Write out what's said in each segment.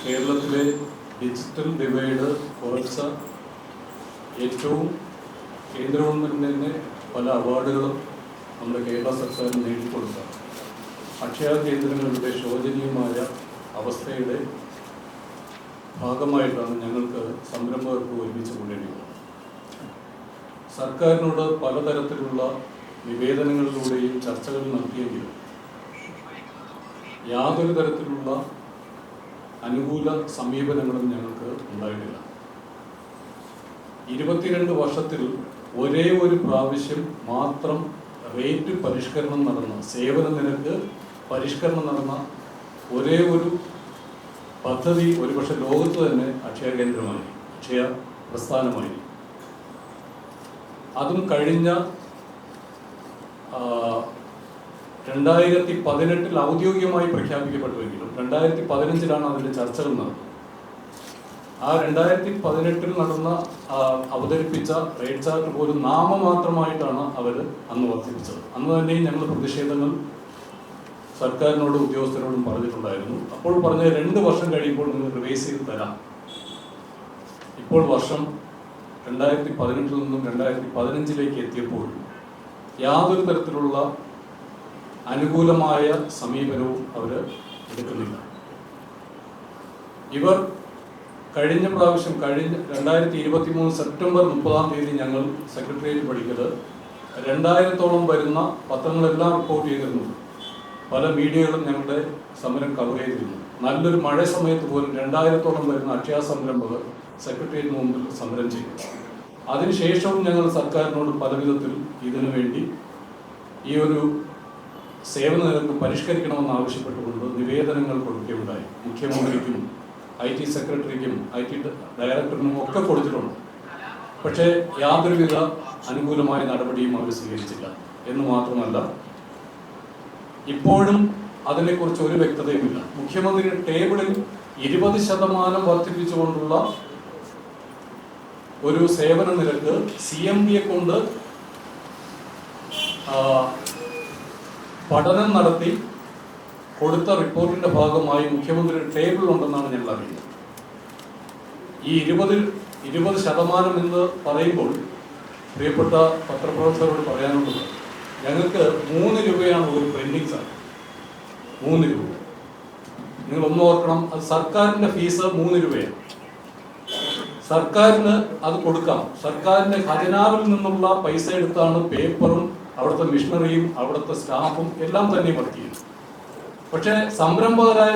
കേരളത്തിലെ digital divide കുറച്ച ഏറ്റവും കേന്ദ്ര ഗവൺമെൻറ് തന്നെ പല അവാർഡുകളും നമ്മുടെ കേരള സർക്കാർ നേടിക്കൊടുത്ത അക്ഷയ കേന്ദ്രങ്ങളുടെ ശോചനീയമായ അവസ്ഥയുടെ ഭാഗമായിട്ടാണ് ഞങ്ങൾക്ക് സംരംഭകർക്ക് ഒരുമിച്ച് കൊണ്ടുവരുന്നത്. സർക്കാരിനോട് പലതരത്തിലുള്ള നിവേദനങ്ങളിലൂടെയും ചർച്ചകൾ നടത്തിയെങ്കിലും യാതൊരു തരത്തിലുള്ള അനുകൂല സമീപനങ്ങളും ഞങ്ങൾക്ക് ഉണ്ടായിട്ടില്ല. 22 വർഷത്തിൽ ഒരേ ഒരു പ്രാവശ്യം മാത്രം റേറ്റ് പരിഷ്കരണം നടന്ന, സേവന നിരക്ക് പരിഷ്കരണം നടന്ന ഒരേ ഒരു പദ്ധതി ഒരുപക്ഷെ ലോകത്ത് തന്നെ അക്ഷയ കേന്ദ്രമായി, അക്ഷയ പ്രസ്ഥാനമായി. അതും കഴിഞ്ഞ 2018 ഔദ്യോഗികമായി പ്രഖ്യാപിക്കപ്പെട്ടുവെങ്കിലും 2015 അതിൻ്റെ ചർച്ചകൾ നടന്നത്. ആ 2018 നടന്ന അവതരിപ്പിച്ച റേറ്റ് ചാർട്ട് പോലും നാമമാത്രമായിട്ടാണ് അവർ അന്ന് വർദ്ധിപ്പിച്ചത്. അന്ന് തന്നെയും ഞങ്ങൾ പ്രതിഷേധങ്ങൾ സർക്കാരിനോടും ഉദ്യോഗസ്ഥരോടും പറഞ്ഞിട്ടുണ്ടായിരുന്നു. അപ്പോൾ പറഞ്ഞ 2 വർഷം കഴിയുമ്പോൾ നിങ്ങൾ റിവൈസ് ചെയ്ത് തരാം. ഇപ്പോൾ വർഷം 2018 നിന്നും 2015 എത്തിയപ്പോൾ യാതൊരു തരത്തിലുള്ള അനുകൂലമായ സമീപനവും അവർ എടുക്കുന്നില്ല. ഇവർ കഴിഞ്ഞ 2023 സെപ്റ്റംബർ 30 ഞങ്ങൾ സെക്രട്ടേറിയറ്റ് പഠിക്കൽ 2000-ഓളം വരുന്ന പത്രങ്ങളെല്ലാം റിപ്പോർട്ട് ചെയ്തിരുന്നു. പല മീഡിയകളും ഞങ്ങളുടെ സമരം കവർ ചെയ്തിരുന്നു. നല്ലൊരു മഴ സമയത്ത് പോലും 2000-ഓളം വരുന്ന അക്ഷയ സംരംഭകർ സെക്രട്ടേറിയറ്റിന് മുമ്പിൽ സമരം ചെയ്തു. അതിനുശേഷവും ഞങ്ങൾ സർക്കാരിനോട് പല വിധത്തിൽ ഇതിനു വേണ്ടി ഈ ഒരു സേവന നിരക്ക് പരിഷ്കരിക്കണമെന്ന് ആവശ്യപ്പെട്ടുകൊണ്ട് നിവേദനങ്ങൾ കൊടുക്കുകയുണ്ടായി. മുഖ്യമന്ത്രിക്കും IT സെക്രട്ടറിക്കും IT ഡയറക്ടറിനും ഒക്കെ കൊടുത്തിട്ടുണ്ട്. പക്ഷേ യാതൊരുവിധ അനുകൂലമായ നടപടിയും അവർ സ്വീകരിച്ചില്ല. എന്ന് മാത്രമല്ല, ഇപ്പോഴും അതിനെക്കുറിച്ച് ഒരു വ്യക്തതയുമില്ല. മുഖ്യമന്ത്രിയുടെ ടേബിളിൽ 20% വർദ്ധിപ്പിച്ചുകൊണ്ടുള്ള ഒരു സേവന നിരക്ക് CMDയെ കൊണ്ട് പഠനം നടത്തി കൊടുത്ത റിപ്പോർട്ടിന്റെ ഭാഗമായി മുഖ്യമന്ത്രിയുടെ ടേബിൾ ഉണ്ടെന്നാണ് ഞങ്ങൾ അറിയുന്നത്. ഈ 20% എന്ന് പറയുമ്പോൾ പ്രിയപ്പെട്ട പത്രപ്രവർത്തകരോട് പറയാനുള്ളത്, ഞങ്ങൾക്ക് 3 രൂപയാണ് ഒരു പ്രിന്റിംഗ് ചാർജ്. 3 രൂപ. നിങ്ങൾ ഒന്ന് ഓർക്കണം, അത് സർക്കാരിന്റെ ഫീസ് 3 രൂപയാണ്. സർക്കാരിന് അത് കൊടുക്കാം. സർക്കാരിന്റെ ഖജനാവിൽ നിന്നുള്ള പൈസ എടുത്താണ് പേപ്പറും അവിടുത്തെ മിഷനറിയും അവിടുത്തെ സ്റ്റാഫും എല്ലാം തന്നെ വർക്ക് ചെയ്യുന്നത്. പക്ഷെ സംരംഭകരായ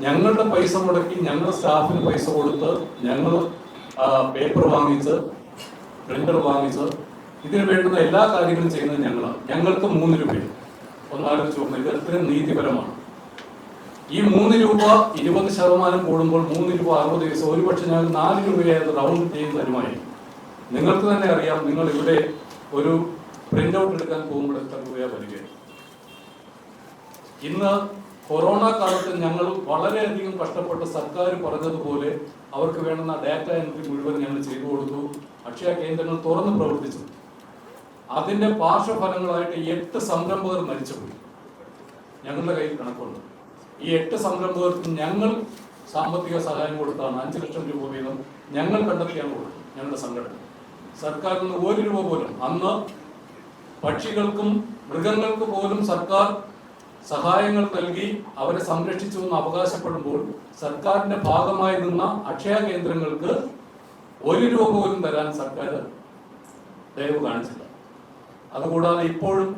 ഞങ്ങളുടെ പൈസ മുടക്കി, ഞങ്ങളുടെ സ്റ്റാഫിന് പൈസ കൊടുത്ത്, ഞങ്ങൾ പേപ്പർ വാങ്ങിച്ച്, പ്രിന്റർ വാങ്ങിച്ച്, ഇതിന് വേണ്ടുന്ന എല്ലാ കാര്യങ്ങളും ചെയ്യുന്നത് ഞങ്ങളാണ്. ഞങ്ങൾക്ക് 3 രൂപയാണ്. ഒന്നാലോചിച്ച് നോക്കുന്നത്, ഇത് എത്രയും നീതിപരമാണ്. ഈ 3 രൂപ 20% കൂടുമ്പോൾ 3 രൂപ 60 ദിവസം, ഒരുപക്ഷെ ഞങ്ങൾ 4 രൂപയായത് റൗണ്ട് ചെയ്ത് തരുമായി. നിങ്ങൾക്ക് തന്നെ അറിയാം, നിങ്ങൾ ഇവിടെ ഒരു പ്രിന്റ് ഔട്ട് എടുക്കാൻ പോകുമ്പോൾ എത്ര രൂപയാണ് വരികയാണ്. ഇന്ന് കൊറോണ കാലത്ത് ഞങ്ങൾ വളരെയധികം കഷ്ടപ്പെട്ട് സർക്കാർ പറഞ്ഞതുപോലെ അവർക്ക് വേണ്ടുന്ന ഡാറ്റ എൻട്രി മുഴുവൻ ഞങ്ങൾ ചെയ്തു കൊടുത്തു. അക്ഷയ കേന്ദ്രങ്ങൾ തുറന്ന് പ്രവർത്തിച്ചു. അതിന്റെ പാർശ്വഫലങ്ങളായിട്ട് 8 സംരംഭകർ മരിച്ചുപോയി. ഞങ്ങളുടെ കയ്യിൽ കണക്കുണ്ട്. ഈ 8 സംരംഭകർക്ക് ഞങ്ങൾ സാമ്പത്തിക സഹായം കൊടുത്താണ് 5 ലക്ഷം രൂപ വീതം ഞങ്ങൾ കണ്ടെത്തിയാണ് കൊടുത്തത്. ഞങ്ങളുടെ സംഘടന സർക്കാരിൽ നിന്ന് 1 രൂപ പോലും, അന്ന് പക്ഷികൾക്കും മൃഗങ്ങൾക്ക് പോലും സർക്കാർ സഹായങ്ങൾ നൽകി അവരെ സംരക്ഷിച്ചു എന്ന് അവകാശപ്പെടുമ്പോൾ സർക്കാരിന്റെ ഭാഗമായി നിന്ന അക്ഷയ കേന്ദ്രങ്ങൾക്ക് 1 രൂപ പോലും തരാൻ സർക്കാർ ദയവ് കാണിച്ചില്ല. അതുകൂടാതെ ഇപ്പോഴും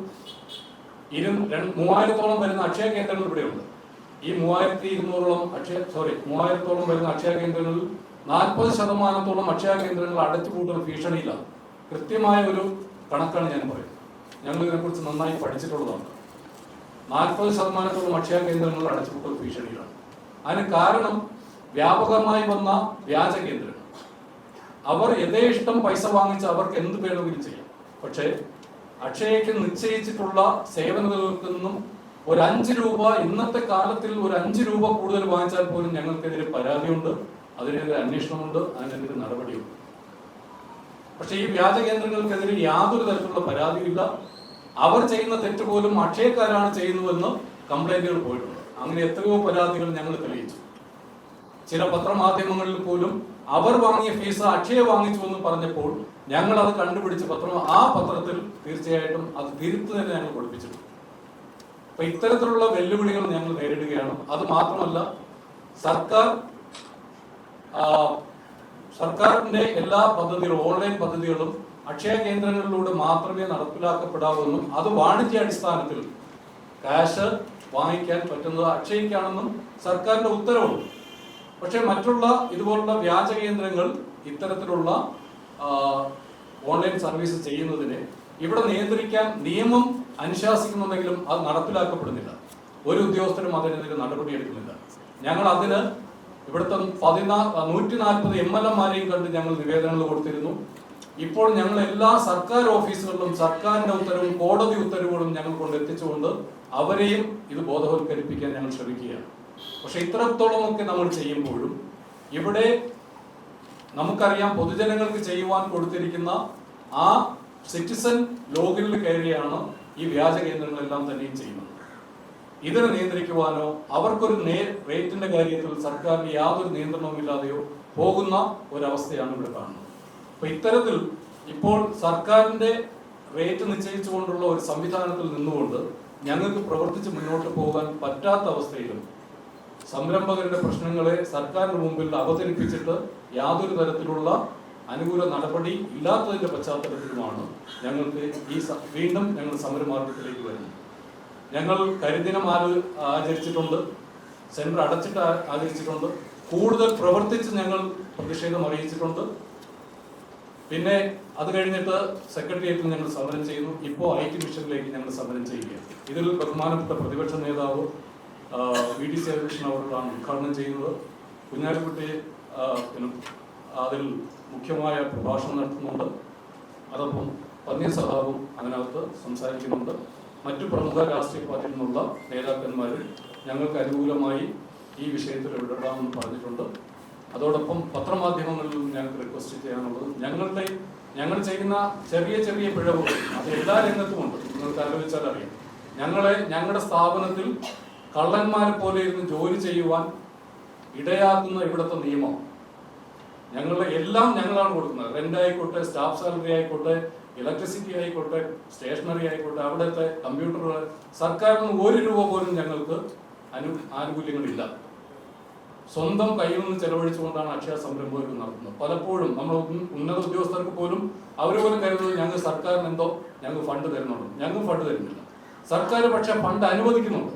3000-ഓളം വരുന്ന അക്ഷയ കേന്ദ്രങ്ങൾ ഇവിടെയുണ്ട്. ഈ 3000-ഓളം വരുന്ന അക്ഷയ കേന്ദ്രങ്ങളിൽ 40% അക്ഷയ കേന്ദ്രങ്ങൾ അടച്ചുപൂട്ടുന്ന ഭീഷണിയിലാണ്. കൃത്യമായ ഒരു കണക്കാണ് ഞാൻ പറയുന്നത്. ഞങ്ങൾ ഇതിനെക്കുറിച്ച് നന്നായി പഠിച്ചിട്ടുള്ളതാണ്. 40% അക്ഷയ കേന്ദ്രങ്ങൾ അടച്ചുപൂട്ടൽ ഭീഷണിയിലാണ്. അതിന് കാരണം വ്യാപകമായി വന്ന വ്യാജ കേന്ദ്രങ്ങൾ. അവർ യഥേഷ്ടം പൈസ വാങ്ങിച്ച് അവർക്ക് എന്ത് വേണമെങ്കിലും ചെയ്യാം. പക്ഷേ അക്ഷയയ്ക്ക് നിശ്ചയിച്ചിട്ടുള്ള സേവനങ്ങൾക്ക് നിന്നും ഒരു 5 രൂപ, ഇന്നത്തെ കാലത്തിൽ ഒരു 5 രൂപ കൂടുതൽ വാങ്ങിച്ചാൽ പോലും ഞങ്ങൾക്കെതിരെ പരാതിയുണ്ട്, അതിനെതിരെ അന്വേഷണമുണ്ട്, അതിനെതിരെ നടപടിയുണ്ട്. പക്ഷെ ഈ വ്യാജ കേന്ദ്രങ്ങൾക്കെതിരെ യാതൊരു തരത്തിലുള്ള പരാതിയില്ല. അവർ ചെയ്യുന്ന തെറ്റ് പോലും അക്ഷയക്കാരാണ് ചെയ്യുന്നതെന്ന് കംപ്ലൈന്റുകൾ പോയിട്ടുണ്ട്. അങ്ങനെ എത്രയോ പരാതികൾ ഞങ്ങൾ തെളിയിച്ചു. ചില പത്രമാധ്യമങ്ങളിൽ പോലും അവർ വാങ്ങിയ ഫീസ് അക്ഷയ വാങ്ങിച്ചു എന്ന് പറഞ്ഞപ്പോൾ ഞങ്ങൾ അത് കണ്ടുപിടിച്ച് ആ പത്രത്തിൽ തീർച്ചയായിട്ടും അത് തിരുത്ത് തന്നെ ഞങ്ങൾ പഠിപ്പിച്ചിട്ടുണ്ട്. അപ്പൊ ഇത്തരത്തിലുള്ള വെല്ലുവിളികൾ ഞങ്ങൾ നേരിടുകയാണ്. അത് മാത്രമല്ല, സർക്കാരിന്റെ എല്ലാ പദ്ധതികളും, ഓൺലൈൻ പദ്ധതികളും അക്ഷയ കേന്ദ്രങ്ങളിലൂടെ മാത്രമേ നടപ്പിലാക്കപ്പെടാവൂന്നും അത് വാണിജ്യാടിസ്ഥാനത്തിൽ കാശ് വാങ്ങിക്കാൻ പറ്റുന്നത് അക്ഷയക്കാണെന്നും സർക്കാരിന്റെ ഉത്തരവുണ്ട്. പക്ഷെ മറ്റുള്ള ഇതുപോലുള്ള വ്യാജ കേന്ദ്രങ്ങൾ ഇത്തരത്തിലുള്ള ഓൺലൈൻ സർവീസ് ചെയ്യുന്നതിനെ ഇവിടെ നിയന്ത്രിക്കാൻ നിയമം അനുശാസിക്കുന്നുണ്ടെങ്കിലും അത് നടപ്പിലാക്കപ്പെടുന്നില്ല. ഒരു ഉദ്യോഗസ്ഥരും അതിനെതിരെ നടപടിയെടുക്കുന്നില്ല. ഞങ്ങൾ അതിന് ഇവിടുത്തെ 140 MLA-മാരെയും കണ്ട് ഞങ്ങൾ നിവേദനങ്ങൾ കൊടുത്തിരുന്നു. ഇപ്പോൾ ഞങ്ങൾ എല്ലാ സർക്കാർ ഓഫീസുകളിലും സർക്കാരിന്റെ ഉത്തരവും കോടതി ഉത്തരവുകളും ഞങ്ങൾ കൊണ്ടെത്തിച്ചുകൊണ്ട് അവരെയും ഇത് ബോധവൽക്കരിപ്പിക്കാൻ ഞങ്ങൾ ശ്രമിക്കുകയാണ്. പക്ഷെ ഇത്രത്തോളമൊക്കെ നമ്മൾ ചെയ്യുമ്പോഴും ഇവിടെ നമുക്കറിയാം, പൊതുജനങ്ങൾക്ക് ചെയ്യുവാൻ കൊടുത്തിരിക്കുന്ന ആ സിറ്റിസൺ ലോഗിനിൽ കയറിയാണ് ഈ വ്യാജ കേന്ദ്രങ്ങളെല്ലാം തന്നെയും ചെയ്യുന്നത്. ഇതിനെ നിയന്ത്രിക്കുവാനോ അവർക്കൊരു റേറ്റിന്റെ കാര്യത്തിൽ സർക്കാരിന് യാതൊരു നിയന്ത്രണവുമില്ലാതെയോ പോകുന്ന ഒരവസ്ഥയാണ് ഇവിടെ കാണുന്നത്. അപ്പൊ ഇത്തരത്തിൽ ഇപ്പോൾ സർക്കാരിന്റെ റേറ്റ് നിശ്ചയിച്ചുകൊണ്ടുള്ള ഒരു സംവിധാനത്തിൽ നിന്നുകൊണ്ട് ഞങ്ങൾക്ക് പ്രവർത്തിച്ച് മുന്നോട്ട് പോകാൻ പറ്റാത്ത അവസ്ഥയിലും സംരംഭകരുടെ പ്രശ്നങ്ങളെ സർക്കാരിന് മുമ്പിൽ അവതരിപ്പിച്ചിട്ട് യാതൊരു തരത്തിലുള്ള അനുകൂല നടപടി ഇല്ലാത്തതിന്റെ പശ്ചാത്തലത്തിലുമാണ് ഞങ്ങൾക്ക് വീണ്ടും ഞങ്ങൾ സമരമാർഗത്തിലേക്ക് വരുന്നത്. ഞങ്ങൾ കരിദിനം ആചരിച്ചിട്ടുണ്ട്, സെന്റർ അടച്ചിട്ട് ആചരിച്ചിട്ടുണ്ട്, കൂടുതൽ പ്രവർത്തിച്ച് ഞങ്ങൾ പ്രതിഷേധം അറിയിച്ചിട്ടുണ്ട്. പിന്നെ അത് കഴിഞ്ഞിട്ട് സെക്രട്ടേറിയറ്റിൽ ഞങ്ങൾ സമരം ചെയ്യുന്നു. ഇപ്പോൾ IT മിഷനിലേക്ക് ഞങ്ങൾ സമരം ചെയ്യുകയാണ്. ഇതിൽ ബഹുമാനപ്പെട്ട പ്രതിപക്ഷ നേതാവ് VD സതീശൻ അവരോടാണ് ഉദ്ഘാടനം ചെയ്യുന്നത്. കുഞ്ഞാലിക്കുട്ടി അതിൽ മുഖ്യമായ പ്രഭാഷണം നടത്തുന്നുണ്ട്. അതോടൊപ്പം പന്നീർ സഹാബും അതിനകത്ത് സംസാരിക്കുന്നുണ്ട്. മറ്റു പ്രമുഖ രാഷ്ട്രീയ പാർട്ടിയിൽ നിന്നുള്ള നേതാക്കന്മാരും ഞങ്ങൾക്ക് അനുകൂലമായി ഈ വിഷയത്തിൽ ഇടപെടാമെന്ന് പറഞ്ഞിട്ടുണ്ട്. അതോടൊപ്പം പത്രമാധ്യമങ്ങളിലും ഞങ്ങൾക്ക് റിക്വസ്റ്റ് ചെയ്യാനുള്ളത്, ഞങ്ങൾ ചെയ്യുന്ന ചെറിയ ചെറിയ പിഴവുകൾ അത് എല്ലാ രംഗത്തുമുണ്ട്. നിങ്ങൾക്ക് ആലോചിച്ചാൽ അറിയാം. ഞങ്ങളുടെ സ്ഥാപനത്തിൽ കള്ളന്മാരെ പോലെ ഇരുന്ന് ജോലി ചെയ്യുവാൻ ഇടയാക്കുന്ന ഇവിടുത്തെ നിയമം എല്ലാം ഞങ്ങളാണ് കൊടുക്കുന്നത്. റെന്റ് ആയിക്കോട്ടെ, സ്റ്റാഫ് സാലറി ആയിക്കോട്ടെ, ഇലക്ട്രിസിറ്റി ആയിക്കോട്ടെ, സ്റ്റേഷനറി ആയിക്കോട്ടെ, അവിടുത്തെ കമ്പ്യൂട്ടറുകൾ, സർക്കാരിൽ നിന്ന് 1 രൂപ പോലും ഞങ്ങൾക്ക് ആനുകൂല്യങ്ങളില്ല. സ്വന്തം കയ്യിൽ നിന്ന് ചെലവഴിച്ചുകൊണ്ടാണ് അക്ഷയ സംരംഭങ്ങൾ നടത്തുന്നത്. പലപ്പോഴും നമ്മൾ ഉന്നത ഉദ്യോഗസ്ഥർക്ക് പോലും അവർ പോലും കരുതുന്നത് ഞങ്ങൾ സർക്കാരിന് എന്തോ ഞങ്ങൾക്ക് ഫണ്ട് തരുന്നുണ്ട്. ഞങ്ങൾ ഫണ്ട് തരുന്നില്ല. സർക്കാർ പക്ഷെ ഫണ്ട് അനുവദിക്കുന്നുണ്ട്.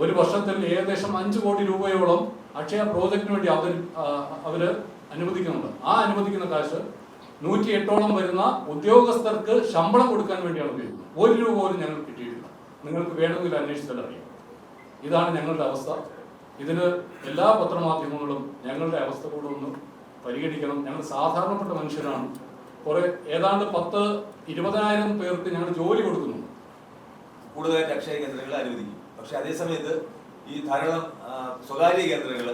ഒരു വർഷത്തിൽ ഏകദേശം 5 കോടി രൂപയോളം അക്ഷയ പ്രോജക്റ്റിന് വേണ്ടി അവര് അനുവദിക്കുന്നുണ്ട്. ആ അനുവദിക്കുന്ന കാശ് 108ഓളം വരുന്ന ഉദ്യോഗസ്ഥർക്ക് ശമ്പളം കൊടുക്കാൻ വേണ്ടിയാണ് ഉപയോഗിക്കുന്നത്. 1 രൂപ പോലും ഞങ്ങൾക്ക് കിട്ടിയിട്ടില്ല. നിങ്ങൾക്ക് വേണമെങ്കിൽ അന്വേഷിച്ചാൽ അറിയാം. ഇതാണ് ഞങ്ങളുടെ അവസ്ഥ. ഇതിന് എല്ലാ പത്രമാധ്യമങ്ങളും ഞങ്ങളുടെ അവസ്ഥ കൂടെ ഒന്ന് പരിഗണിക്കണം. ഞങ്ങൾ സാധാരണപ്പെട്ട മനുഷ്യരാണ്. ഏതാണ്ട് 10-20,000 പേർക്ക് ഞങ്ങൾ ജോലി കൊടുക്കുന്നു. കൂടുതലായിട്ട് അക്ഷയ കേന്ദ്രങ്ങൾ അനുവദിക്കും. പക്ഷെ അതേസമയത്ത് ഈ ധാരാളം സ്വകാര്യ കേന്ദ്രങ്ങൾ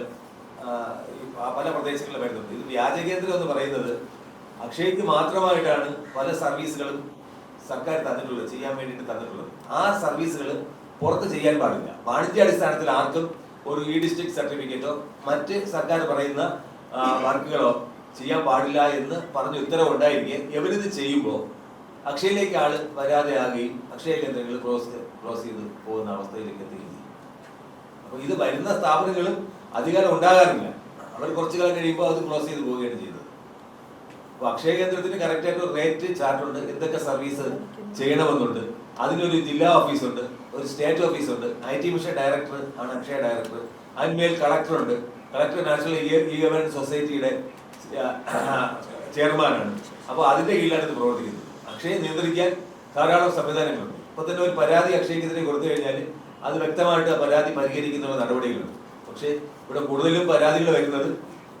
പല പ്രദേശങ്ങളിലും വരുന്നുണ്ട്. ഇത് വ്യാജ കേന്ദ്രം എന്ന് പറയുന്നത് അക്ഷയക്ക് മാത്രമായിട്ടാണ് പല സർവീസുകളും സർക്കാർ തന്നിട്ടുള്ളത്, ചെയ്യാൻ വേണ്ടിയിട്ട് തന്നിട്ടുള്ളത്. ആ സർവീസുകൾ പുറത്ത് ചെയ്യാൻ പാടില്ല. വാണിജ്യാടിസ്ഥാനത്തിൽ ആർക്കും ഒരു ഡിസ്ട്രിക്ട് സർട്ടിഫിക്കറ്റോ മറ്റ് സർക്കാർ പറയുന്ന വർക്കുകളോ ചെയ്യാൻ പാടില്ല എന്ന് പറഞ്ഞ് ഉത്തരവുണ്ടായിരിക്കെ ഇവരിത് ചെയ്യുമ്പോൾ അക്ഷയയിലേക്ക് ആള് വരാതെയാകുകയും അക്ഷയ കേന്ദ്രങ്ങൾ ക്ലോസ് ചെയ്ത് പോകുന്ന അവസ്ഥയിലേക്ക് എത്തുകയും ചെയ്യും. അപ്പോൾ ഇത് വരുന്ന സ്ഥാപനങ്ങളും അധികാരം ഉണ്ടാകാറില്ല. അവർ കുറച്ചു കാലം കഴിയുമ്പോൾ അത് ക്ലോസ് ചെയ്ത് പോവുകയാണ് ചെയ്യുന്നത്. അപ്പോൾ അക്ഷയ കേന്ദ്രത്തിന് കറക്റ്റായിട്ട് ഒരു റേറ്റ് ചാർട്ടുണ്ട്, എന്തൊക്കെ സർവീസ് ചെയ്യണമെന്നുണ്ട്. അതിനൊരു ജില്ലാ ഓഫീസുണ്ട്, ഒരു സ്റ്റേറ്റ് ഓഫീസുണ്ട്. IT മിഷൻ ഡയറക്ടർ ആണ് അക്ഷയ ഡയറക്ടർ. അതിന്മേൽ കളക്ടറുണ്ട്. കളക്ടർ നാഷണൽ ഇ ഗവേണൻസ് സൊസൈറ്റിയുടെ ചെയർമാനാണ്. അപ്പോൾ അതിന്റെ കീഴിലാണ് ഇത് പ്രവർത്തിക്കുന്നത്. അക്ഷയെ നിയന്ത്രിക്കാൻ ധാരാളം സംവിധാനങ്ങളുണ്ട്. ഇപ്പൊ തന്നെ ഒരു പരാതി അക്ഷയക്കെതിരെ കൊടുത്തു കഴിഞ്ഞാൽ അത് വ്യക്തമായിട്ട് പരാതി പരിഹരിക്കുന്ന നടപടികളുണ്ട്. പക്ഷേ ഇവിടെ കൂടുതലും പരാതികൾ വരുന്നത്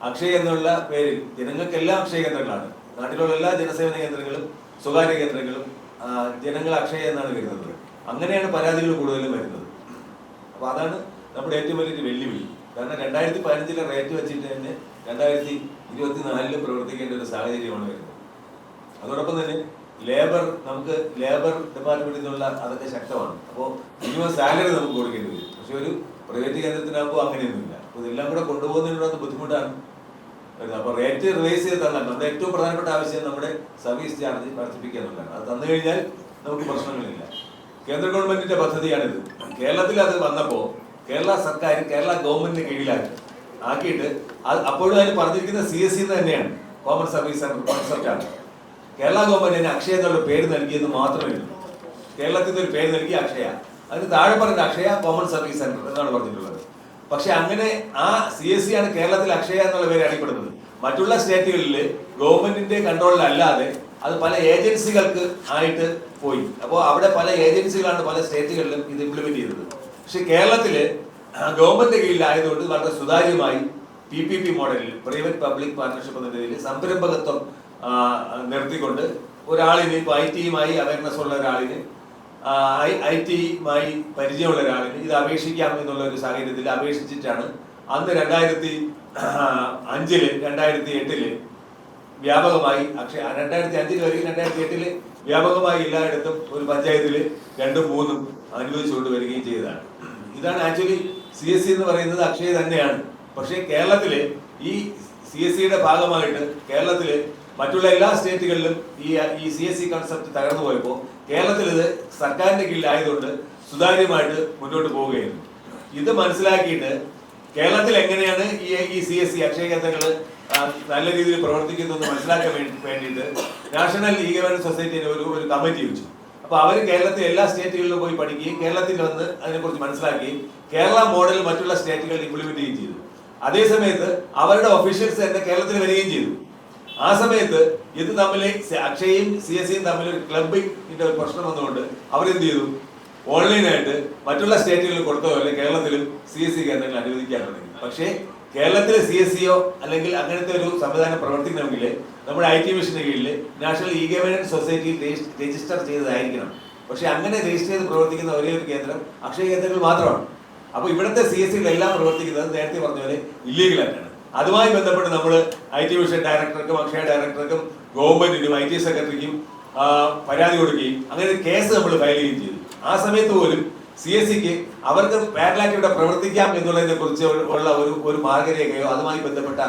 അക്ഷയ എന്നുള്ള പേരിൽ ജനങ്ങൾക്കെല്ലാം അക്ഷയ കേന്ദ്രങ്ങളാണ്. നാട്ടിലുള്ള എല്ലാ ജനസേവന കേന്ദ്രങ്ങളും സ്വകാര്യ കേന്ദ്രങ്ങളും ജനങ്ങൾ അക്ഷയ എന്നാണ് കരുതുന്നത്. അങ്ങനെയാണ് പരാതികൾ കൂടുതലും വരുന്നത്. അപ്പൊ അതാണ് നമ്മുടെ ഏറ്റവും വലിയൊരു വെല്ലുവിളി. കാരണം 2015 റേറ്റ് വെച്ചിട്ട് തന്നെ 2024 പ്രവർത്തിക്കേണ്ട ഒരു സാഹചര്യമാണ് വരുന്നത്. അതോടൊപ്പം തന്നെ നമുക്ക് ലേബർ ഡിപ്പാർട്ട്മെന്റിൽ നിന്നുള്ള അതൊക്കെ ശക്തമാണ്. അപ്പോൾ മിനിമം സാലറി നമുക്ക് കൊടുക്കേണ്ടി വരും. പക്ഷെ ഒരു പ്രൈവറ്റ് കേന്ദ്രത്തിനാകുമ്പോൾ അങ്ങനെയൊന്നുമില്ല. അപ്പോൾ ഇതെല്ലാം കൂടെ കൊണ്ടുപോകുന്നതിനുള്ള ബുദ്ധിമുട്ടാണ് വരുന്നത്. അപ്പോൾ റേറ്റ് റിവൈസ് ചെയ്ത് തന്നാൽ നമ്മുടെ ഏറ്റവും പ്രധാനപ്പെട്ട ആവശ്യം നമ്മുടെ സർവീസ് ചാർജ് വർദ്ധിപ്പിക്കുക എന്നുള്ളതാണ്. അത് തന്നു കഴിഞ്ഞാൽ നമുക്ക് പ്രശ്നങ്ങളില്ല. കേന്ദ്ര ഗവൺമെന്റിന്റെ പദ്ധതിയാണിത്. കേരളത്തിൽ അത് വന്നപ്പോൾ കേരള സർക്കാർ കേരള ഗവൺമെന്റിന് ആക്കിയിട്ട് അപ്പോഴും അതിന് പറഞ്ഞിരിക്കുന്ന CSC തന്നെയാണ്, കോമൺ സർവീസ് സെന്റർ കോൺസെപ്റ്റാണ്. കേരള ഗവൺമെന്റ് തന്നെ അക്ഷയ എന്നുള്ള പേര് നൽകിയെന്ന് മാത്രമേ ഉള്ളൂ. കേരളത്തിൽ നിന്ന് ഒരു പേര് നൽകി അക്ഷയ, അതിന് താഴെ പറഞ്ഞ അക്ഷയ കോമൺ സർവീസ് സെന്റർ എന്നാണ് പറഞ്ഞിട്ടുള്ളത്. പക്ഷെ അങ്ങനെ ആ CSC ആണ് കേരളത്തിൽ അക്ഷയ എന്നുള്ള പേര് അറിയപ്പെടുന്നത്. മറ്റുള്ള സ്റ്റേറ്റുകളിൽ ഗവൺമെന്റിന്റെ കൺട്രോളിലല്ലാതെ അത് പല ഏജൻസികൾക്ക് ആയിട്ട് പോയി. അപ്പോൾ അവിടെ പല ഏജൻസികളാണ് പല സ്റ്റേറ്റുകളിലും ഇത് ഇംപ്ലിമെന്റ് ചെയ്തത്. പക്ഷെ കേരളത്തില് ഗവൺമെന്റ് കീഴിലായതുകൊണ്ട് വളരെ സുതാര്യമായി PPP മോഡലിൽ പ്രൈവറ്റ് പബ്ലിക് പാർട്ണർഷിപ്പ് എന്ന രീതിയിൽ സംരംഭകത്വം നിർത്തിക്കൊണ്ട് ഒരാളിന് ഇപ്പോൾ IT-യുമായി അവയർനെസ് ഉള്ള ഒരാളിന് IT-യുമായി പരിചയമുള്ള ഒരാളിന് ഇത് അപേക്ഷിക്കാം എന്നുള്ള ഒരു സാഹചര്യത്തിൽ അപേക്ഷിച്ചിട്ടാണ് അന്ന് 2005-ല് 2008-ല് വ്യാപകമായി 2005-ൽ വരികയും 2008-ല് വ്യാപകമായി എല്ലായിടത്തും ഒരു പഞ്ചായത്തിൽ 2-3 അനുവദിച്ചുകൊണ്ട് വരികയും ചെയ്തതാണ്. ഇതാണ് ആക്ച്വലി CSC എന്ന് പറയുന്നത് അക്ഷയ തന്നെയാണ്. പക്ഷേ കേരളത്തില് ഈ CSCയുടെ ഭാഗമായിട്ട് കേരളത്തില് മറ്റുള്ള എല്ലാ സ്റ്റേറ്റുകളിലും ഈ CSC കൺസെപ്റ്റ് തകർന്നു പോയപ്പോൾ കേരളത്തിൽ ഇത് സർക്കാരിന്റെ കീഴിലായതുകൊണ്ട് സുതാര്യമായിട്ട് മുന്നോട്ട് പോവുകയായിരുന്നു. ഇത് മനസ്സിലാക്കിയിട്ട് കേരളത്തിൽ എങ്ങനെയാണ് ഈ CSC അക്ഷയ കേന്ദ്രങ്ങൾ നല്ല രീതിയിൽ പ്രവർത്തിക്കുന്നതെന്ന് മനസ്സിലാക്കാൻ വേണ്ടിയിട്ട് നാഷണൽ ഇ-ഗവേണൻസ് സൊസൈറ്റിയുടെ ഒരു കമ്മിറ്റി വെച്ചു. അപ്പൊ അവർ കേരളത്തിൽ എല്ലാ സ്റ്റേറ്റുകളിലും പോയി പഠിക്കുകയും കേരളത്തിൽ വന്ന് അതിനെക്കുറിച്ച് മനസ്സിലാക്കുകയും കേരള മോഡൽ മറ്റുള്ള സ്റ്റേറ്റുകളിൽ ഇംപ്ലിമെന്റ് ചെയ്യുകയും ചെയ്തു. അതേസമയത്ത് അവരുടെ ഒഫീഷ്യൽസ് തന്നെ കേരളത്തിൽ വരികയും ചെയ്തു. ആ സമയത്ത് ഇത് തമ്മിൽ അക്ഷയയും CSCയും തമ്മിൽ ഒരു ക്ലബിന്റെ ഒരു പ്രശ്നം വന്നുകൊണ്ട് അവരെന്ത് ചെയ്തു, ഓൺലൈനായിട്ട് മറ്റുള്ള സ്റ്റേറ്റുകളിൽ കൊടുത്തതുപോലെ കേരളത്തിലും CSC കേന്ദ്രങ്ങൾ അനുവദിക്കാൻ തുടങ്ങി. പക്ഷേ കേരളത്തിലെ CSCയോ അല്ലെങ്കിൽ അങ്ങനത്തെ ഒരു സംവിധാനം പ്രവർത്തിക്കണമെങ്കിൽ നമ്മുടെ IT മിഷന്റെ കീഴിൽ നാഷണൽ ഇ-ഗവേണൻസ് സൊസൈറ്റിയിൽ രജിസ്റ്റർ ചെയ്തതായിരിക്കണം. പക്ഷെ അങ്ങനെ രജിസ്റ്റർ ചെയ്ത് പ്രവർത്തിക്കുന്ന ഒരേ ഒരു കേന്ദ്രം അക്ഷയ കേന്ദ്രങ്ങൾ മാത്രമാണ്. അപ്പൊ ഇവിടുത്തെ CSCകളെല്ലാം പ്രവർത്തിക്കുന്നത് നേരത്തെ പറഞ്ഞ പോലെ ഇല്ലീഗലായിട്ടാണ്. അതുമായി ബന്ധപ്പെട്ട് നമ്മൾ IT മിഷൻ ഡയറക്ടർക്കും അക്ഷയ ഡയറക്ടർക്കും ഗവൺമെന്റിനും IT സെക്രട്ടറിക്കും പരാതി കൊടുക്കുകയും അങ്ങനെ കേസ് നമ്മൾ ഫയൽ ചെയ്യുകയും ചെയ്തു. ആ സമയത്ത് പോലും CSCക്ക് അവർക്ക് പാരലായിട്ട് ഇവിടെ പ്രവർത്തിക്കാം എന്നുള്ളതിനെ കുറിച്ച് ഉള്ള ഒരു മാർഗരേഖയോ അതുമായി ബന്ധപ്പെട്ട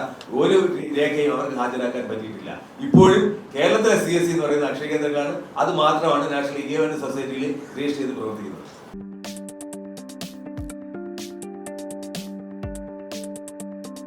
ഒരു രേഖയും അവർക്ക് ഹാജരാക്കാൻ പറ്റിയിട്ടില്ല. ഇപ്പോഴും കേരളത്തിലെ CSC എന്ന് പറയുന്ന അക്ഷയ കേന്ദ്രങ്ങളാണ്, അത് മാത്രമാണ് നാഷണൽ ഇ-ഗവേണൻസ് സൊസൈറ്റിയിൽ രജിസ്റ്റർ ചെയ്ത് പ്രവർത്തിക്കുന്നത്.